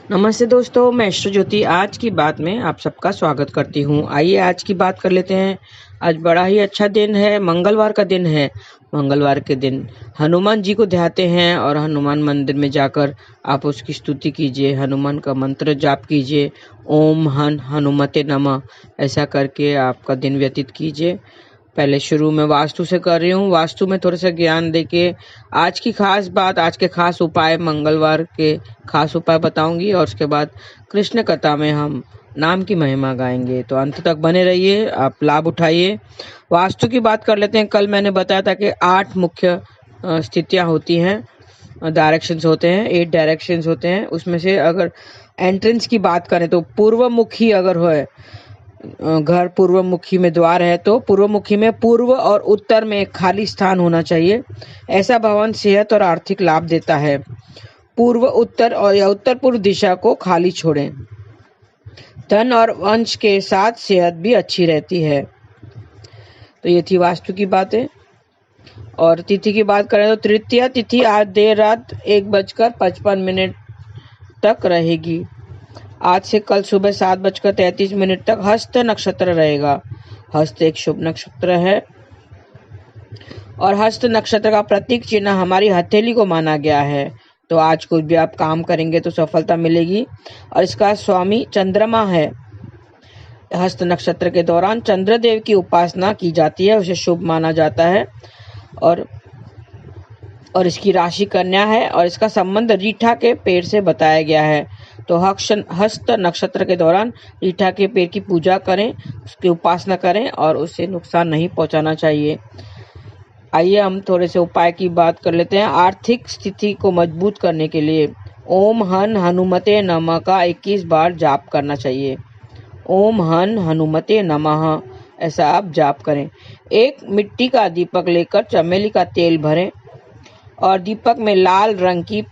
नमस्ते दोस्तों, मैं अष्ट ज्योति आज की बात में आप सबका स्वागत करती हूँ। आइए आज की बात कर लेते हैं। आज बड़ा ही अच्छा दिन है, मंगलवार का दिन है। मंगलवार के दिन हनुमान जी को ध्याते हैं और हनुमान मंदिर में जाकर आप उसकी स्तुति कीजिए, हनुमान का मंत्र जाप कीजिए, ओम हनुमते नमः, ऐसा करके आपका दिन व्यतीत कीजिए। पहले शुरू में वास्तु से कर रही हूँ। वास्तु में थोड़ा सा ज्ञान देके आज की खास बात, आज के खास उपाय, मंगलवार के खास उपाय बताऊंगी और उसके बाद कृष्ण कथा में हम नाम की महिमा गाएंगे। तो अंत तक बने रहिए, आप लाभ उठाइए। वास्तु की बात कर लेते हैं। कल मैंने बताया था कि 8 मुख्य स्थितियां होती हैं, डायरेक्शंस होते हैं, 8 डायरेक्शंस होते हैं। उसमें से अगर एंट्रेंस की बात करें तो पूर्वमुखी अगर हो, घर पूर्वमुखी में द्वार है तो पूर्वमुखी में पूर्व और उत्तर में एक खाली स्थान होना चाहिए। ऐसा भवन सेहत और आर्थिक लाभ देता है। पूर्व उत्तर और या उत्तर पूर्व दिशा को खाली छोड़ें। धन और वंश के साथ सेहत भी अच्छी रहती है। तो ये थी वास्तु की बातें। और तिथि की बात करें तो तृतीया तिथि आज देर रात 1:55 तक रहेगी। आज से कल सुबह 7:33 तक हस्त नक्षत्र रहेगा। हस्त एक शुभ नक्षत्र है और हस्त नक्षत्र का प्रतीक चिन्ह हमारी हथेली को माना गया है। तो आज कुछ भी आप काम करेंगे तो सफलता मिलेगी। और इसका स्वामी चंद्रमा है। हस्त नक्षत्र के दौरान चंद्रदेव की उपासना की जाती है, उसे शुभ माना जाता है। और इसकी राशि कन्या है और इसका संबंध रीठा के पेड़ से बताया गया है। तो हस्त नक्षत्र के दौरान रीठा के पेड़ की पूजा करें, उसकी उपासना करें और उससे नुकसान नहीं पहुंचाना चाहिए। आइए हम थोड़े से उपाय की बात कर लेते हैं। आर्थिक स्थिति को मजबूत करने के लिए ओम हनुमते नमः का 21 बार जाप करना चाहिए। ओम हनुमते नमः, ऐसा आप जाप करें। एक मिट्टी का दीपक लेकर चमेली का तेल भरें और दीपक में लाल रंग की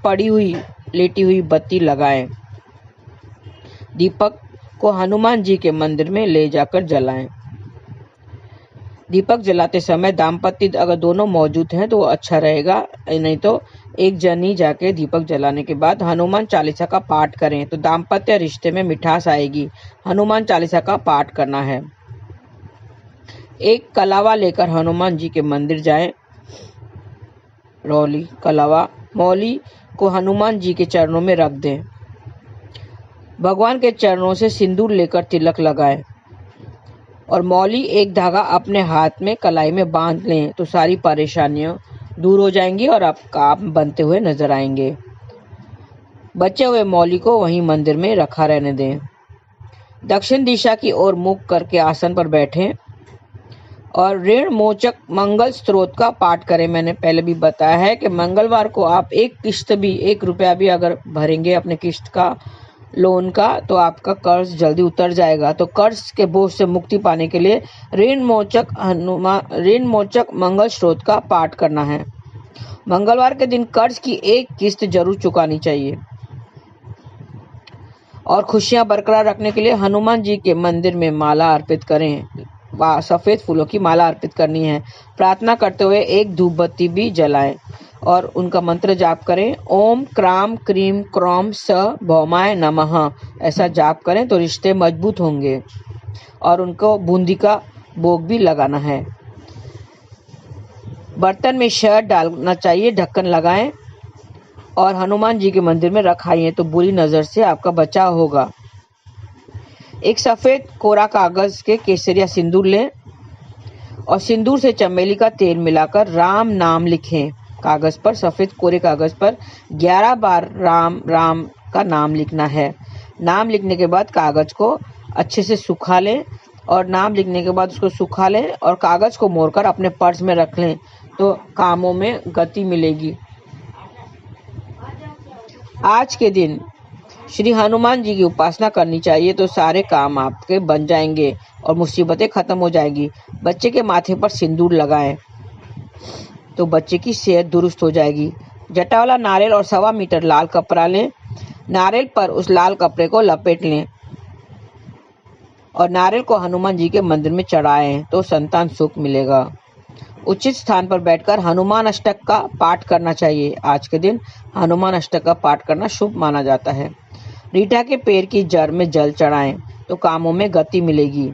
लेटी हुई बत्ती लगाएं। दीपक को हनुमान जी के मंदिर में ले जाकर जलाएं। दीपक जलाते समय दाम्पत्य अगर दोनों मौजूद हैं तो अच्छा रहेगा, नहीं तो एक जनी जाके दीपक जलाने के बाद हनुमान चालीसा का पाठ करें तो दाम्पत्य रिश्ते में मिठास आएगी। हनुमान चालीसा का पाठ करना है। एक कलावा लेकर हनुमान जी के मंदिर जाएं। मौली को हनुमान जी के चरणों में रख दें। भगवान के चरणों से सिंदूर लेकर तिलक लगाएं और मौली एक धागा अपने हाथ में कलाई में बांध लें तो सारी परेशानियां दूर हो जाएंगी और आप काम बनते हुए नजर आएंगे। बचे हुए मौली को वहीं मंदिर में रखा रहने दें। दक्षिण दिशा की ओर मुख करके आसन पर बैठें और ऋण मोचक मंगल स्त्रोत का पाठ करें। मैंने पहले भी बताया है कि मंगलवार को आप एक रुपया भी अगर भरेंगे अपने किस्त का, लोन का, तो आपका कर्ज जल्दी उतर जाएगा। तो कर्ज के बोझ से मुक्ति पाने के लिए ऋण मोचक मंगल स्त्रोत का पाठ करना है। मंगलवार के दिन कर्ज की एक किस्त जरूर चुकानी चाहिए। और खुशियां बरकरार रखने के लिए हनुमान जी के मंदिर में माला अर्पित करें। सफेद फूलों की माला अर्पित करनी है। प्रार्थना करते हुए एक धूप बत्ती भी जलाएं और उनका मंत्र जाप करें। ओम क्राम क्रीम क्रौम स भौमाय नमः, ऐसा जाप करें तो रिश्ते मजबूत होंगे। और उनको बूंदी का भोग भी लगाना है। बर्तन में शहद डालना चाहिए, ढक्कन लगाएं और हनुमान जी के मंदिर में रखाइए तो बुरी नजर से आपका बचाव होगा। एक सफेद कोरा कागज के केसरिया सिंदूर लें और सिंदूर से चमेली का तेल मिलाकर राम नाम लिखें। कागज पर, सफेद कोरे कागज पर 11 बार राम राम का नाम लिखना है। नाम लिखने के बाद कागज को अच्छे से सुखा लें और नाम लिखने के बाद उसको सुखा लें और कागज को मोड़कर अपने पर्स में रख लें तो कामों में गति मिलेगी। आज के दिन श्री हनुमान जी की उपासना करनी चाहिए तो सारे काम आपके बन जाएंगे और मुसीबतें खत्म हो जाएंगी। बच्चे के माथे पर सिंदूर लगाएं तो बच्चे की सेहत दुरुस्त हो जाएगी। जटा वाला नारियल और 1.25 मीटर लाल कपड़ा लें। नारियल पर उस लाल कपड़े को लपेट लें और नारियल को हनुमान जी के मंदिर में चढ़ाएं तो संतान सुख मिलेगा। उचित स्थान पर बैठकर हनुमान अष्टक का पाठ करना चाहिए। आज के दिन हनुमान अष्टक का पाठ करना शुभ माना जाता है। रीठा के पेड़ की जड़ में जल चढ़ाएं तो कामों में गति मिलेगी।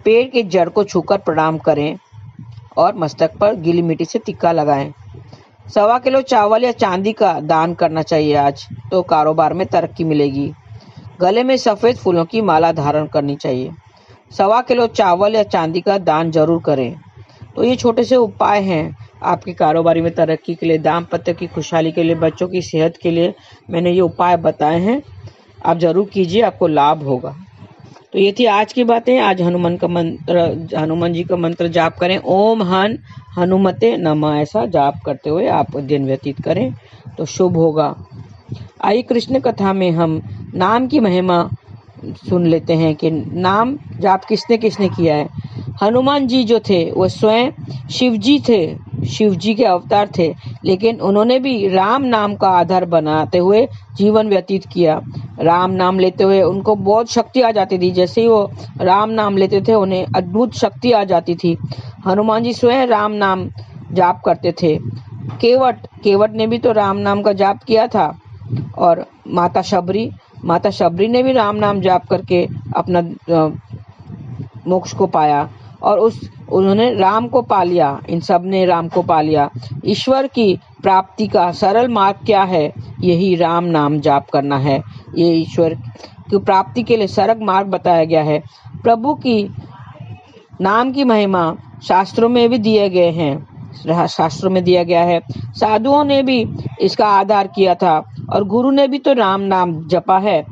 पेड़ की जड़ को छूकर प्रणाम करें और मस्तक पर गीली मिट्टी से टिक्का लगाएं। 1.25 किलो चावल या चांदी का दान करना चाहिए आज, तो कारोबार में तरक्की मिलेगी। गले में सफेद फूलों की माला धारण करनी चाहिए। 1.25 किलो चावल या चांदी का दान जरूर करें। तो ये छोटे से उपाय हैं आपकी कारोबारी में तरक्की के लिए, दाम्पत्य की खुशहाली के लिए, बच्चों की सेहत के लिए मैंने ये उपाय बताए हैं। आप जरूर कीजिए, आपको लाभ होगा। तो ये थी आज की बातें। आज हनुमान जी का मंत्र जाप करें। ओम हनुमते नमः, ऐसा जाप करते हुए आप दिन व्यतीत करें तो शुभ होगा। आइए कृष्ण कथा में हम नाम की महिमा सुन लेते हैं कि नाम जाप किसने किसने किया है। हनुमान जी जो थे वो स्वयं शिव जी थे, शिव जी के अवतार थे, लेकिन उन्होंने भी राम नाम का आधार बनाते हुए जीवन व्यतीत किया। राम नाम लेते हुए उनको बहुत शक्ति आ जाती थी। जैसे ही वो राम नाम लेते थे उन्हें अद्भुत शक्ति आ जाती थी। हनुमान जी स्वयं राम नाम जाप करते थे। केवट ने भी तो राम नाम का जाप किया था। और माता शबरी ने भी राम नाम जाप करके अपना मोक्ष को पाया और उन्होंने राम को पा लिया। इन सब ने राम को पा लिया। ईश्वर की प्राप्ति का सरल मार्ग क्या है? यही राम नाम जाप करना है। ये ईश्वर की प्राप्ति के लिए सरल मार्ग बताया गया है। प्रभु की नाम की महिमा शास्त्रों में भी दिए गए हैं, शास्त्रों में दिया गया है। साधुओं ने भी इसका आधार किया था और गुरु ने भी तो राम नाम जपा है।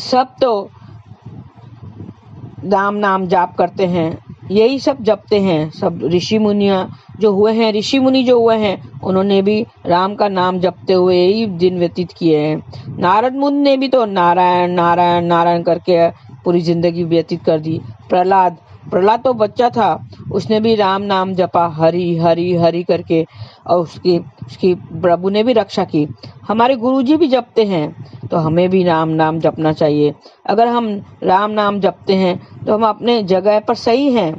सब तो राम नाम जाप करते हैं, यही सब जपते हैं। सब ऋषि मुनि जो हुए हैं उन्होंने भी राम का नाम जपते हुए ही दिन व्यतीत किए हैं। नारद मुनि ने भी तो नारायण नारायण नारायण करके पूरी जिंदगी व्यतीत कर दी। प्रहलाद तो बच्चा था, उसने भी राम नाम जपा, हरि हरि हरि करके, और उसकी प्रभु ने भी रक्षा की। हमारे गुरुजी भी जपते हैं तो हमें भी राम नाम जपना चाहिए। अगर हम राम नाम जपते हैं तो हम अपने जगह पर सही हैं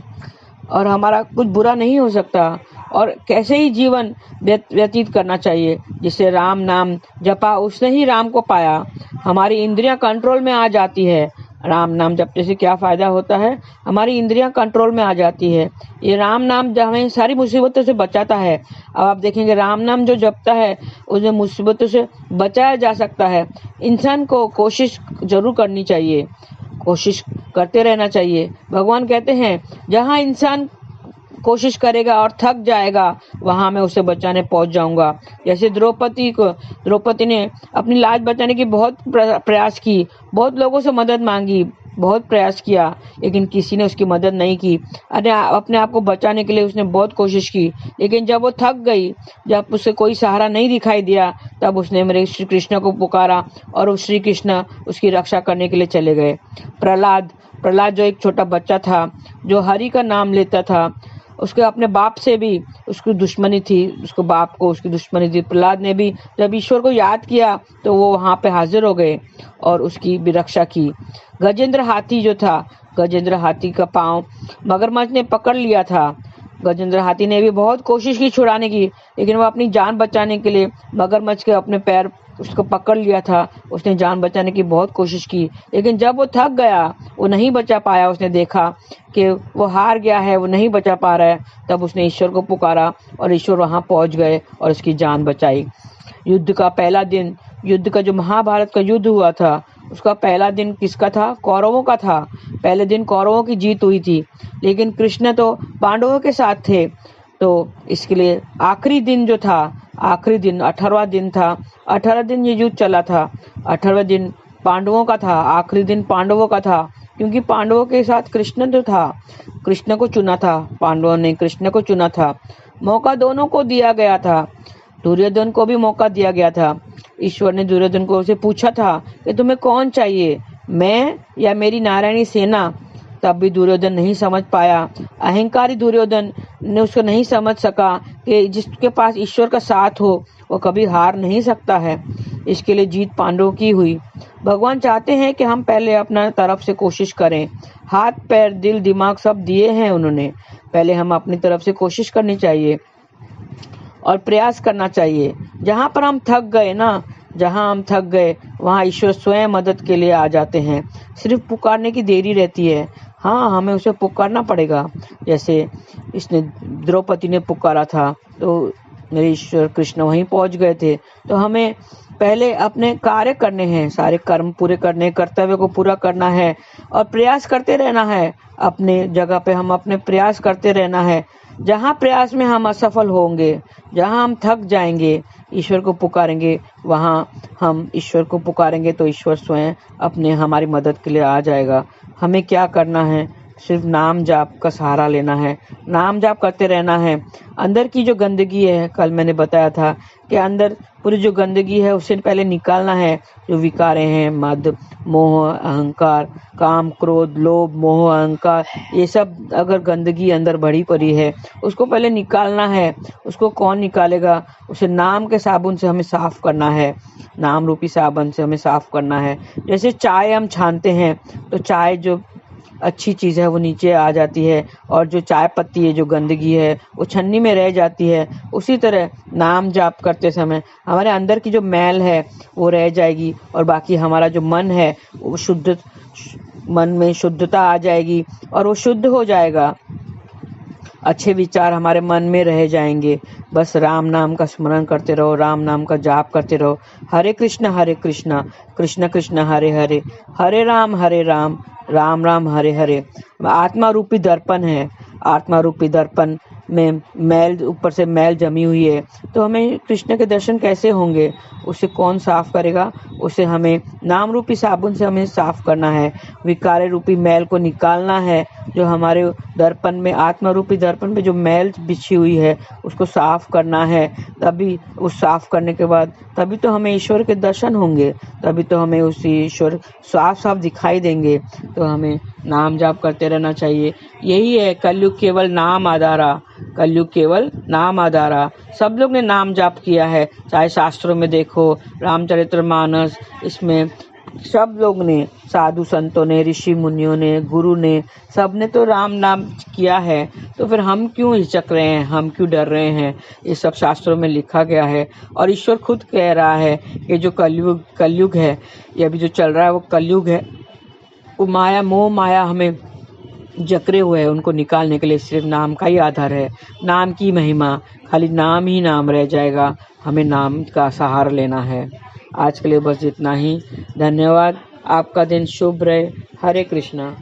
और हमारा कुछ बुरा नहीं हो सकता। और कैसे ही जीवन व्यतीत करना चाहिए। जिसे राम नाम जपा उसने ही राम को पाया। हमारी इंद्रियां कंट्रोल में आ जाती है। राम नाम जपने से क्या फायदा होता है? हमारी इंद्रियां कंट्रोल में आ जाती है। ये राम नाम हमें सारी मुसीबतों से बचाता है। अब आप देखेंगे राम नाम जो जपता है उसे मुसीबतों से बचाया जा सकता है। इंसान को कोशिश जरूर करनी चाहिए, कोशिश करते रहना चाहिए। भगवान कहते हैं जहाँ इंसान कोशिश करेगा और थक जाएगा वहां मैं उसे बचाने पहुंच जाऊंगा। जैसे द्रौपदी ने अपनी लाज बचाने की बहुत प्रयास की, बहुत लोगों से मदद मांगी, बहुत प्रयास किया, लेकिन किसी ने उसकी मदद नहीं की। अपने आप को बचाने के लिए उसने बहुत कोशिश की, लेकिन जब वो थक गई, जब उसे कोई सहारा नहीं दिखाई दिया, तब उसने मेरे श्री कृष्ण को पुकारा और उस श्री कृष्ण उसकी रक्षा करने के लिए चले गए। प्रहलाद जो एक छोटा बच्चा था जो हरि का नाम लेता था, उसके अपने बाप से भी उसकी दुश्मनी थी, उसको बाप को उसकी दुश्मनी थी। प्रहलाद ने भी जब ईश्वर को याद किया तो वो वहां पे हाजिर हो गए और उसकी भी रक्षा की। गजेंद्र हाथी का पांव मगरमच्छ ने पकड़ लिया था। गजेंद्र हाथी ने भी बहुत कोशिश की छुड़ाने की, लेकिन वो अपनी जान बचाने के लिए मगरमच्छ के अपने पैर उसको पकड़ लिया था। उसने जान बचाने की बहुत कोशिश की, लेकिन जब वो थक गया, वो नहीं बचा पाया, उसने देखा कि वो हार गया है, वो नहीं बचा पा रहा है, तब उसने ईश्वर को पुकारा और ईश्वर वहां पहुंच गए और उसकी जान बचाई। युद्ध का पहला दिन, युद्ध का जो महाभारत का युद्ध हुआ था उसका पहला दिन किसका था? कौरवों का था। पहले दिन कौरवों की जीत हुई थी, लेकिन कृष्ण तो पांडवों के साथ थे। तो इसके लिए आखिरी दिन जो था, आखिरी दिन 18वां दिन था। 18 दिन ये युद्ध चला था। 18वां दिन पांडवों का था, आखिरी दिन पांडवों का था, क्योंकि पांडवों के साथ कृष्ण जो था, कृष्ण को चुना था, पांडवों ने कृष्ण को चुना था। मौका दोनों को दिया गया था, दुर्योधन को भी मौका दिया गया था। ईश्वर ने दुर्योधन को से पूछा था कि तुम्हें कौन चाहिए, मैं या मेरी नारायणी सेना? तब भी दुर्योधन नहीं समझ पाया। अहंकारी दुर्योधन ने उसको नहीं समझ सका कि जिसके पास ईश्वर का साथ हो वो कभी हार नहीं सकता है। इसके लिए जीत पांडवों की हुई। भगवान चाहते हैं कि हम पहले अपना तरफ से कोशिश करें। हाथ पैर दिल दिमाग सब दिए हैं उन्होंने, पहले हम अपनी तरफ से कोशिश करनी चाहिए और प्रयास करना चाहिए। जहां पर हम थक गए ना, जहाँ हम थक गए वहाँ ईश्वर स्वयं मदद के लिए आ जाते हैं। सिर्फ पुकारने की देरी रहती है। हाँ, हमें उसे पुकारना पड़ेगा। जैसे इसने द्रौपदी ने पुकारा था तो मेरे ईश्वर कृष्ण वहीं पहुंच गए थे। तो हमें पहले अपने कार्य करने हैं, सारे कर्म पूरे करने, कर्तव्य को पूरा करना है और प्रयास करते रहना है। अपने जगह पे हम अपने प्रयास करते रहना है। जहाँ प्रयास में हम असफल होंगे, जहाँ हम थक जाएंगे, ईश्वर को पुकारेंगे, वहाँ हम ईश्वर को पुकारेंगे तो ईश्वर स्वयं अपने हमारी मदद के लिए आ जाएगा। हमें क्या करना है? सिर्फ नाम जाप का सहारा लेना है, नाम जाप करते रहना है। अंदर की जो गंदगी है, कल मैंने बताया था कि अंदर पूरी जो गंदगी है उसे पहले निकालना है। जो विकारें हैं, मद, मोह, अहंकार, काम, क्रोध, लोभ, मोह, अहंकार, ये सब अगर गंदगी अंदर भरी पड़ी है उसको पहले निकालना है। उसको कौन निकालेगा? उसे नाम के साबुन से हमें साफ करना है। नाम रूपी साबुन से हमें साफ करना है। जैसे चाय हम छानते हैं तो चाय जो अच्छी चीज़ है वो नीचे आ जाती है और जो चाय पत्ती है, जो गंदगी है, वो छन्नी में रह जाती है। उसी तरह नाम जाप करते समय हमारे अंदर की जो मैल है वो रह जाएगी और बाकी हमारा जो मन है वो शुद्ध, मन में शुद्धता आ जाएगी और वो शुद्ध हो जाएगा। अच्छे विचार हमारे मन में रह जाएंगे। बस राम नाम का स्मरण करते रहो, राम नाम का जाप करते रहो। हरे कृष्ण कृष्ण कृष्ण हरे हरे, हरे राम राम राम हरे हरे। आत्मा रूपी दर्पण है। आत्मा रूपी दर्पण में मैल, ऊपर से मैल जमी हुई है, तो हमें कृष्ण के दर्शन कैसे होंगे? उसे कौन साफ करेगा? उसे हमें नाम रूपी साबुन से हमें साफ करना है। विकार रूपी मैल को निकालना है। जो हमारे दर्पण में, आत्मा रूपी दर्पण में जो मैल बिछी हुई है उसको साफ करना है। तभी उस साफ करने के बाद तभी तो हमें ईश्वर के दर्शन होंगे, तभी तो हमें उस ईश्वर साफ साफ दिखाई देंगे। तो हमें नाम जाप करते रहना चाहिए। यही है कलयुग, केवल नाम आधारा। कलयुग केवल नाम आधारा। सब लोग ने नाम जाप किया है, चाहे शास्त्रों में देखो, रामचरितमानस, इसमें सब लोग ने, साधु संतों ने, ऋषि मुनियों ने, गुरु ने, सब ने तो राम नाम किया है। तो फिर हम क्यों हिचक रहे हैं? हम क्यों डर रहे हैं? ये सब शास्त्रों में लिखा गया है और ईश्वर खुद कह रहा है कि जो कलयुग है, ये अभी जो चल रहा है वो कलयुग है। वो माया, मोह माया हमें जकड़े हुए हैं, उनको निकालने के लिए सिर्फ नाम का ही आधार है। नाम की महिमा, खाली नाम ही नाम रह जाएगा। हमें नाम का सहारा लेना है। आज के लिए बस इतना ही। धन्यवाद। आपका दिन शुभ रहे। हरे कृष्णा।